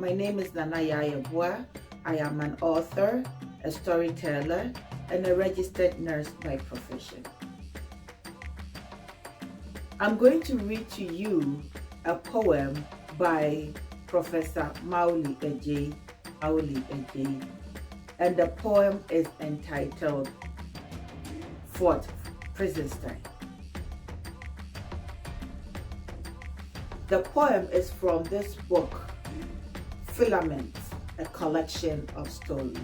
My name is Yeboaa. I am an author, a storyteller, and a registered nurse by profession. I'm going to read to you a poem by Professor Mawuli Adzei, and the poem is entitled Fort Prinzenstein. The poem is from this book, Filaments, a collection of stories.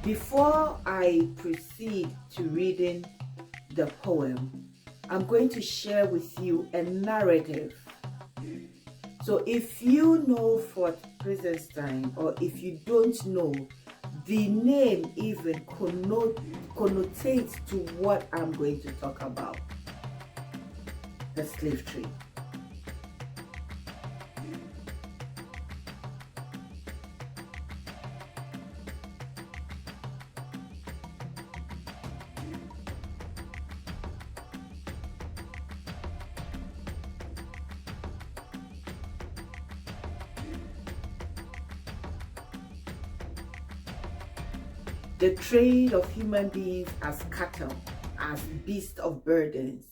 Before I proceed to reading the poem, I'm going to share with you a narrative. So if you know Fort Prinzenstein, or if you don't know, the name even connotates to what I'm going to talk about: the slave trade. The trade of human beings as cattle, as beasts of burdens,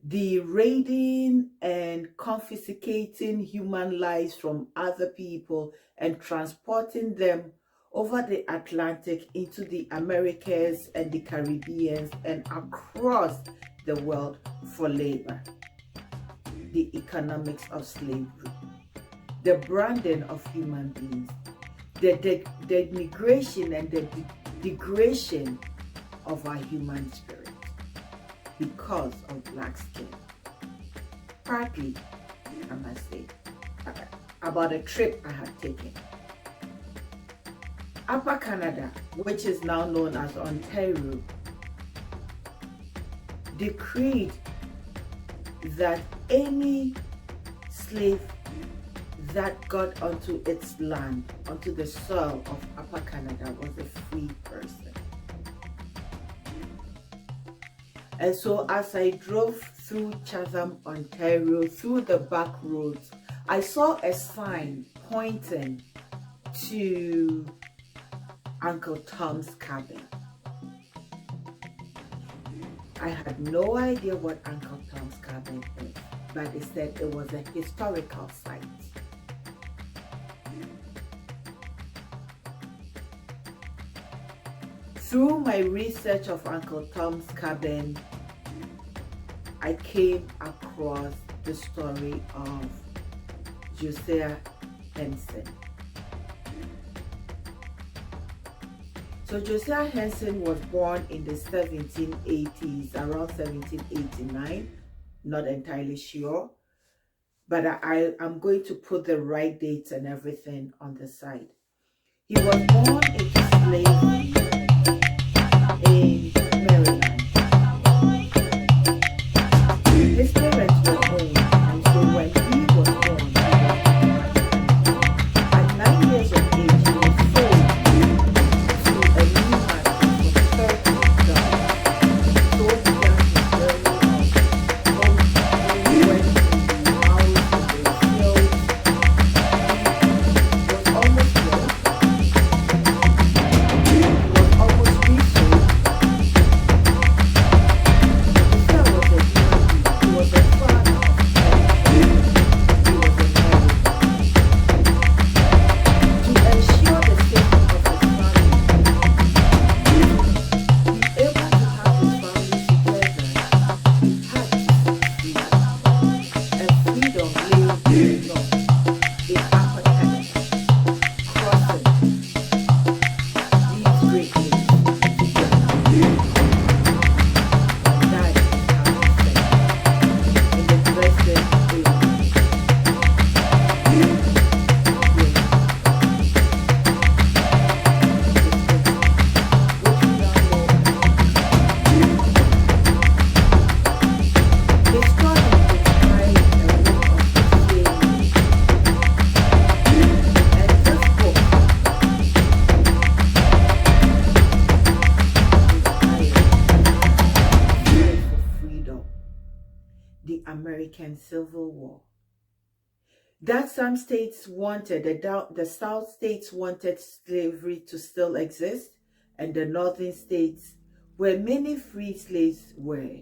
the raiding and confiscating human lives from other people and transporting them over the Atlantic into the Americas and the Caribbean and across the world for labor, the economics of slavery, the branding of human beings, the denigration and the degradation of our human spirit because of black skin. Partly, I must say, about a trip I had taken. Upper Canada, which is now known as Ontario, decreed that any slave that got onto its land, onto the soil of Upper Canada, was a free person. And so as I drove through Chatham, Ontario, through the back roads, I saw a sign pointing to Uncle Tom's cabin. I had no idea what Uncle Tom's cabin is, but they said it was a historical site. Through my research of Uncle Tom's cabin, I came across the story of Josiah Henson. So Josiah Henson was born in the 1780s, around 1789, not entirely sure, but I'm going to put the right dates and everything on the side. He was born into slavery in Maryland. His parents were old, and so when he was born, at 9 years of age, he was sold to a new master for $30. So began his journey of home. He went in the mountains, in the hills. He was almost lost. He was almost resold. American Civil War That some states wanted, the South states wanted slavery to still exist, and the Northern states, where many free slaves were,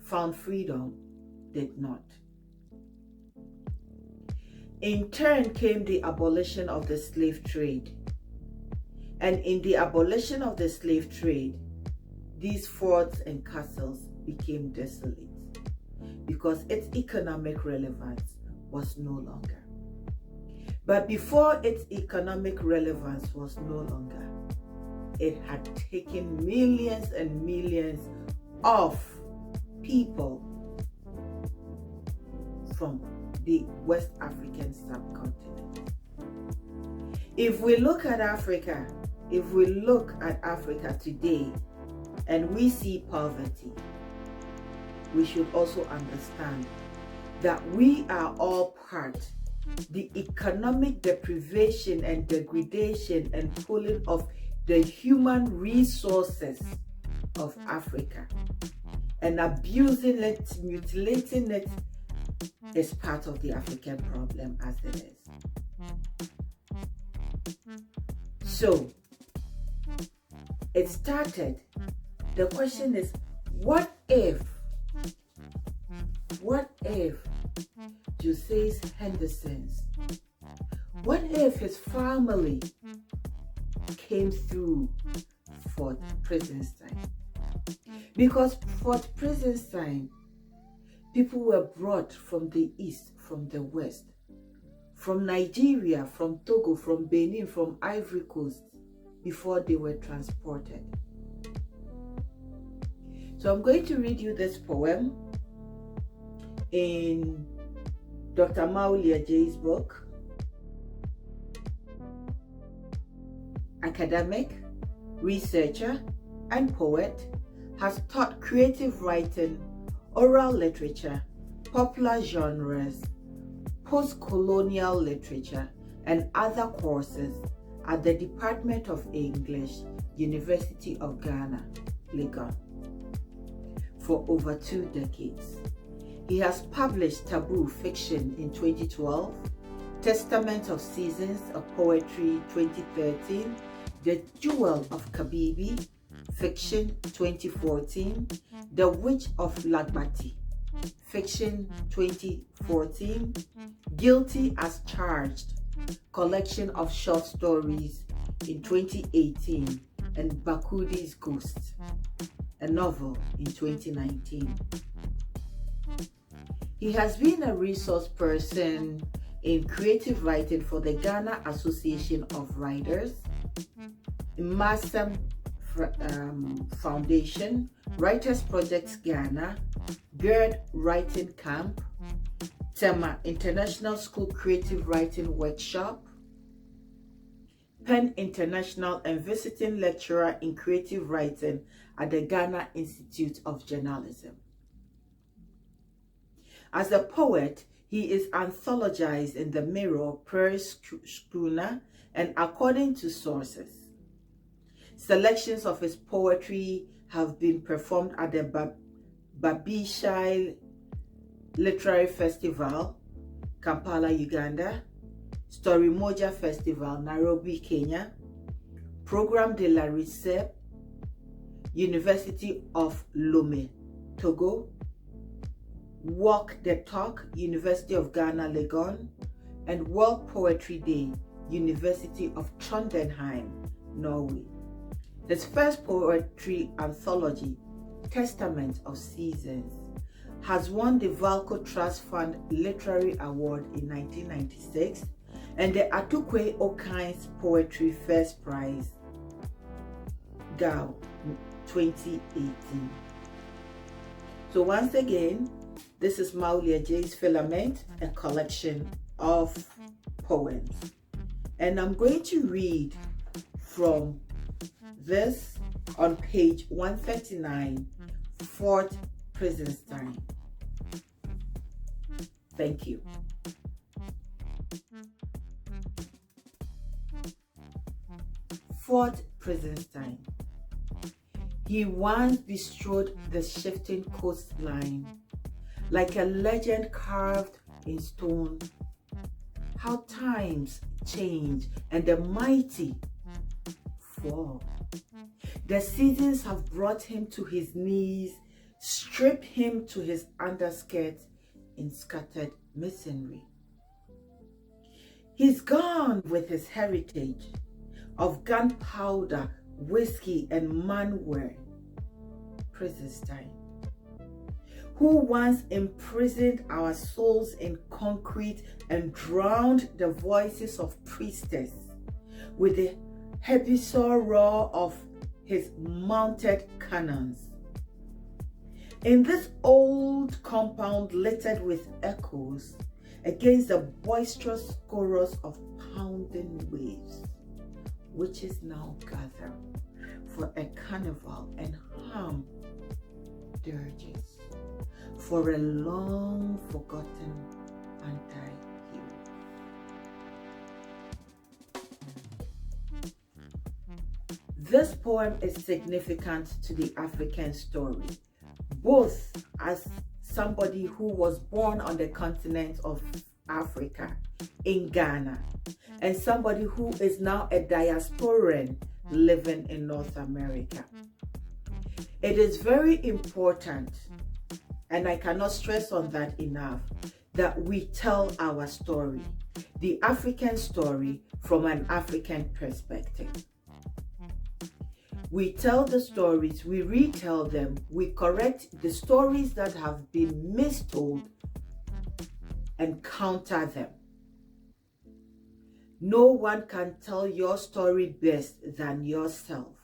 found freedom, did not. In turn came the abolition of the slave trade. And in the abolition of the slave trade, these forts and castles became desolate because its economic relevance was no longer. But before its economic relevance was no longer, it had taken millions and millions of people from the West African subcontinent. If we look at Africa, today and we see poverty, we should also understand that we are all part. The economic deprivation and degradation and pulling of the human resources of Africa and abusing it, mutilating it, is part of the African problem as it is. So, it started. The question is, what if Josiah Henson, what if his family came through Fort Prinzenstein? Because Fort Prinzenstein, people were brought from the east, from the west, from Nigeria, from Togo, from Benin, from Ivory Coast, before they were transported. So I'm going to read you this poem in Dr. Mawuli Adzei's book, academic, researcher, and poet, has taught creative writing, oral literature, popular genres, post-colonial literature, and other courses at the Department of English, University of Ghana, Legon, for over 2 decades. He has published Taboo Fiction in 2012, Testament of Seasons of Poetry 2013, The Jewel of Kabibi Fiction 2014, The Witch of Lagbati Fiction 2014, Guilty as Charged, collection of short stories in 2018, and Bakudi's Ghost, a novel in 2019. He has been a resource person in creative writing for the Ghana Association of Writers, Masam Foundation, Writers Project Ghana, GERD Writing Camp, Tema International School Creative Writing Workshop, Penn International, and visiting lecturer in creative writing at the Ghana Institute of Journalism. As a poet, he is anthologized in the Mirror, Prairie Schooner, and according to sources, selections of his poetry have been performed at the Babishai Literary Festival, Kampala, Uganda, Story Moja Festival, Nairobi, Kenya, Programme de la Recep, University of Lomé, Togo, Walk the Talk, University of Ghana, Legon, and World Poetry Day, University of Trondheim, Norway. His first poetry anthology, Testament of Seasons, has won the Valco Trust Fund Literary Award in 1996 and the Atukwe Okines Poetry First Prize, GAO, 2018. So once again, this is Mawuli Adzei's Filament, a collection of poems. And I'm going to read from this on page 139, Fort Prinzenstein. Thank you. Fort Prinzenstein. He once bestrode the shifting coastline like a legend carved in stone. how times change and the mighty fall. The seasons have brought him to his knees, stripped him to his underskirt in scattered masonry. He's gone with his heritage of gunpowder, whiskey, and manware. Prinzenstein, who once imprisoned our souls in concrete and drowned the voices of priestess with the heavy-saw roar of his mounted cannons. In this old compound littered with echoes against the boisterous chorus of pounding waves, witches now gather for a carnival and hum dirges for a long forgotten anti-hero. This poem is significant to the African story, both as somebody who was born on the continent of Africa in Ghana and somebody who is now a diasporan living in North America. It is very important, and I cannot stress on that enough, that we tell our story, the African story, from an African perspective. We tell the stories, we retell them, we correct the stories that have been mistold and counter them. No one can tell your story best than yourself.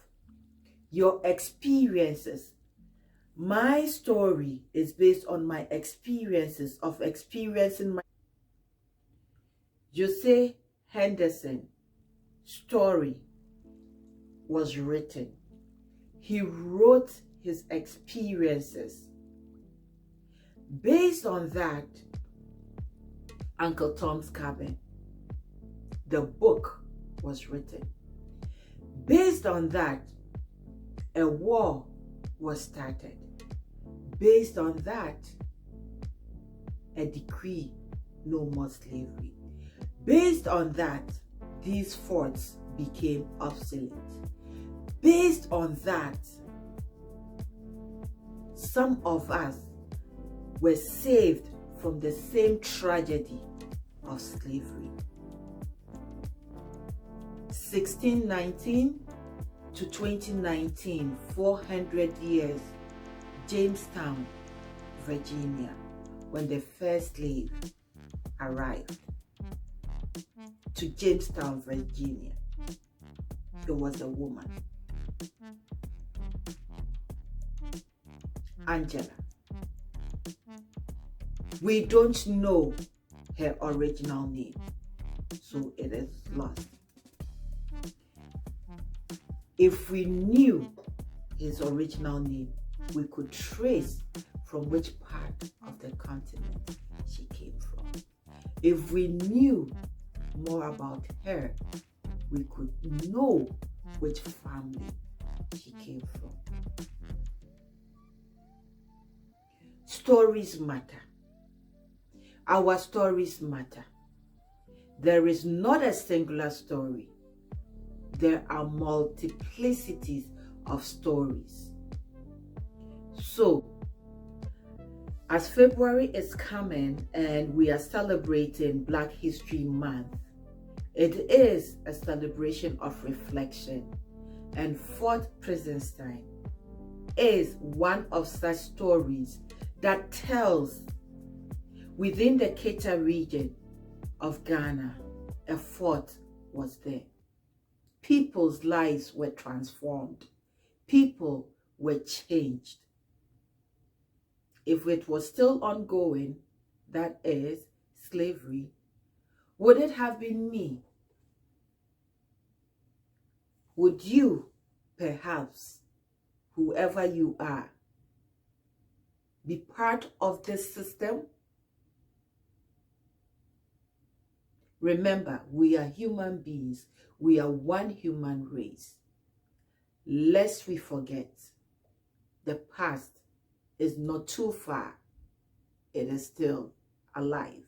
Your experiences. My story is based on my experiences of experiencing my Josiah Henson story was written. He wrote his experiences. Based on that, Uncle Tom's Cabin, the book, was written. Based on that, a war was started. Based on that, a decree, no more slavery. Based on that, these forts became obsolete. Based on that, some of us were saved from the same tragedy of slavery. 1619 to 2019, 400 years, Jamestown, Virginia, when the first slave arrived to Jamestown, Virginia. It was a woman, Angela. We don't know her original name, so it is lost. If we knew his original name, we could trace from which part of the continent she came from. If we knew more about her, we could know which family she came from. Stories matter. Our stories matter. There is not a singular story. There are multiplicities of stories. So, as February is coming and we are celebrating Black History Month, it is a celebration of reflection, and Fort Prinzenstein is one of such stories that tells within the Keta region of Ghana, a fort was there. People's lives were transformed. People were changed. If it was still ongoing, that is, slavery, would it have been me? Would you, perhaps, whoever you are, be part of this system? Remember, we are human beings. We are one human race. Lest we forget, the past is not too far. It is still alive.